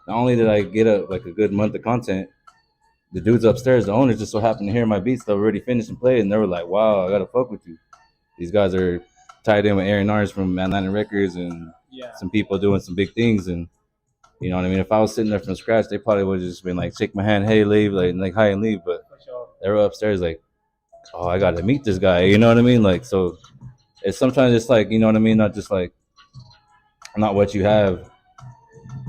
not only did I get a good month of content, the dudes upstairs, the owners, just so happened to hear my beats that were already finished and played, and they were like, "Wow, I gotta fuck with you." These guys are tied in with Aaron Ars from Atlanta Records and some people doing some big things, and you know what I mean. If I was sitting there from scratch, they probably would have just been like, "Shake my hand, hey, leave," like hi and leave. But they were upstairs like, "Oh, I gotta meet this guy," you know what I mean? Like, so it's sometimes it's like, you know what I mean, not just like not what you have,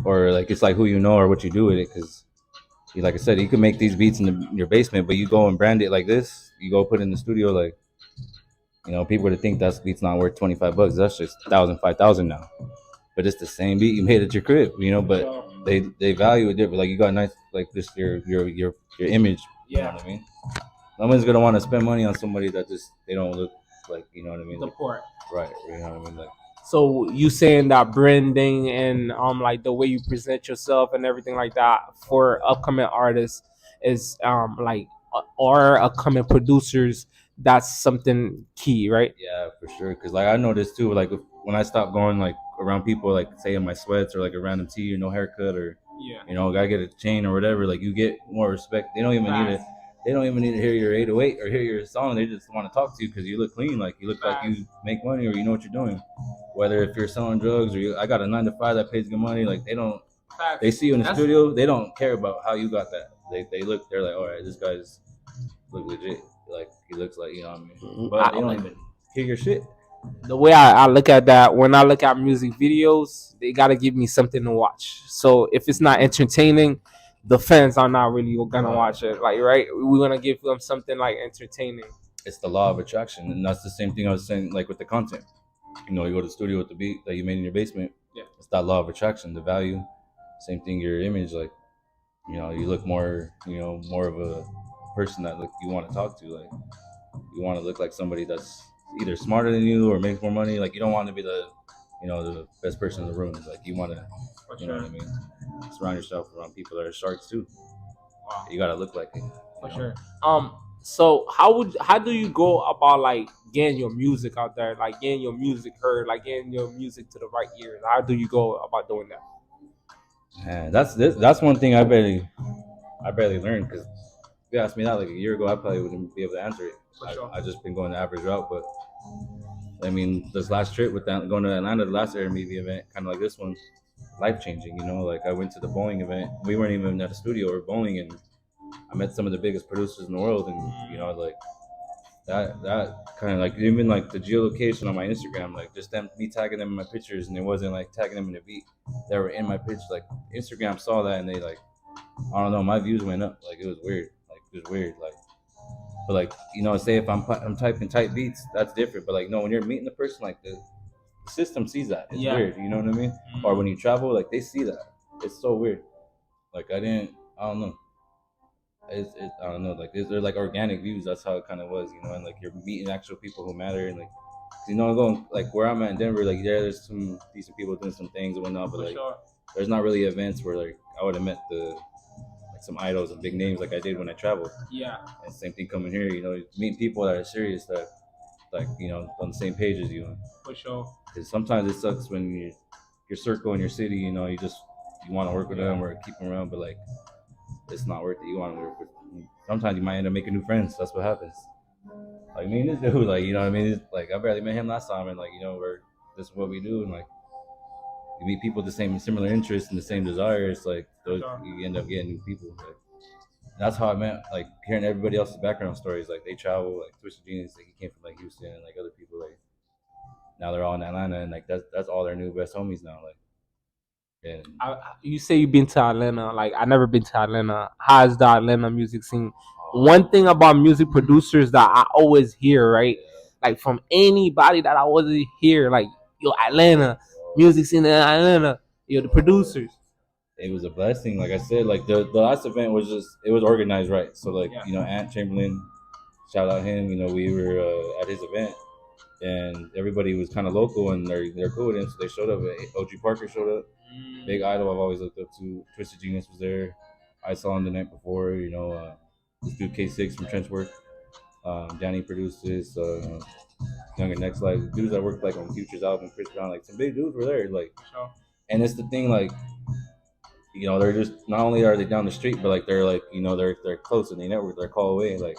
or like it's like who you know or what you do with it, because like I said, you can make these beats in your basement, but you go and brand it like this. You go put it in the studio, like people would think that beat's not worth $25. That's just 1,000, 5,000 now. But it's the same beat you made at your crib, But they value it different. Like you got nice, like this your image. You know what I mean? No one's gonna want to spend money on somebody that just they don't look like. You know what I mean? Support. Right. You know what I mean? Like. So you saying that branding and like the way you present yourself and everything like that for upcoming artists is like or upcoming producers, that's something key, right? Yeah, for sure. Cause like I noticed too, like when I stopped going like around people, like say in my sweats or like a random tee or no haircut or gotta get a chain or whatever, like you get more respect. They don't even need it. They don't even need to hear your 808 or hear your song. They just want to talk to you because you look clean, like you look like you make money or you know what you're doing. Whether if you're selling drugs or I got a 9 to 5 that pays good money, like they don't. They see you in the studio. They don't care about how you got that. They look. They're like, all right, this guy's look legit. Like he looks like what I mean. But they don't even hear your shit. The way I look at that, when I look at music videos, they gotta give me something to watch. So if it's not entertaining, the fans are not really gonna watch it. Like, right? We're gonna give them something like entertaining. It's the law of attraction, and that's the same thing I was saying, like with the content. You go to the studio with the beat that you made in your basement. Yeah. It's that law of attraction, the value. Same thing, your image, like, you look more, more of a person that you want to talk to. Like, you want to look like somebody that's either smarter than you or makes more money. Like, you don't want to be the best person in the room. Like, you want to, you know what I mean? Surround yourself around people that are sharks too. Wow. You gotta look like it. For sure. So how do you go about like getting your music out there, like getting your music heard, like getting your music to the right ears? How do you go about doing that? Man, that's one thing I barely learned, because if you asked me that like a year ago, I probably wouldn't be able to answer it. I just been going the average route, but I mean, this last trip with that, going to Atlanta, the last Airbnb event, kind of like this one, life changing. Like I went to the bowling event. We weren't even at a studio or bowling, and I met some of the biggest producers in the world, and like that kind of like even like the geolocation on my Instagram, like just me tagging them in my pictures, and it wasn't like tagging them in a beat. They were in my pitch. Like Instagram saw that, and they like, I don't know, my views went up. Like it was weird. Like, but like say if I'm typing tight beats, that's different. But like no, when you're meeting the person, like the system sees that. It's weird. You know what I mean? Mm-hmm. Or when you travel, like they see that. It's so weird. Like I don't know. I don't know. Like they're like organic views. That's how it kind of was, and like you're meeting actual people who matter, and like going like where I'm at in Denver, like there's some decent people doing some things and whatnot, but like there's not really events where like I would have met some idols and big names like I did when I traveled. Yeah. And same thing coming here, meeting people that are serious, that like on the same page as you. For sure. Because sometimes it sucks when your circle in your city, you want to work with them or keep them around, but like it's not worth it. You want to work with. Sometimes you might end up making new friends. That's what happens. Like me and this dude, like what I mean? It's, like I barely met him last time, and like this is what we do, and like you meet people with the same similar interests and the same desires. Like those, you end up getting new people. Like, that's how I met. Like hearing everybody else's background stories. Like they travel. Like Twisted Genius, like he came from like Houston, and like other people. Like now they're all in Atlanta, and like that's all their new best homies now. Like. And you say you've been to Atlanta. Like I never been to Atlanta. How's the Atlanta music scene? One thing about music producers that I always hear, right? Like from anybody that I always hear, like Atlanta music scene in Atlanta, the producers. It was a blessing. Like I said, like the last event was it was organized right. So like Ant Chamberlain, shout out him. We were at his event, and everybody was kind of local, and they're cool with him, so they showed up. OG Parker showed up. Big idol I've always looked up to. Twisted Genius was there. I saw him the night before. This dude K6 from Trenchwork. Danny produced this. Younger Next Life. Dudes that worked like on Future's album, Chris Brown. Like some big dudes were there. Like, and it's the thing. Like you know, they're just not only are they down the street, but like they're like, you know, they're close and they network, they're call away. Like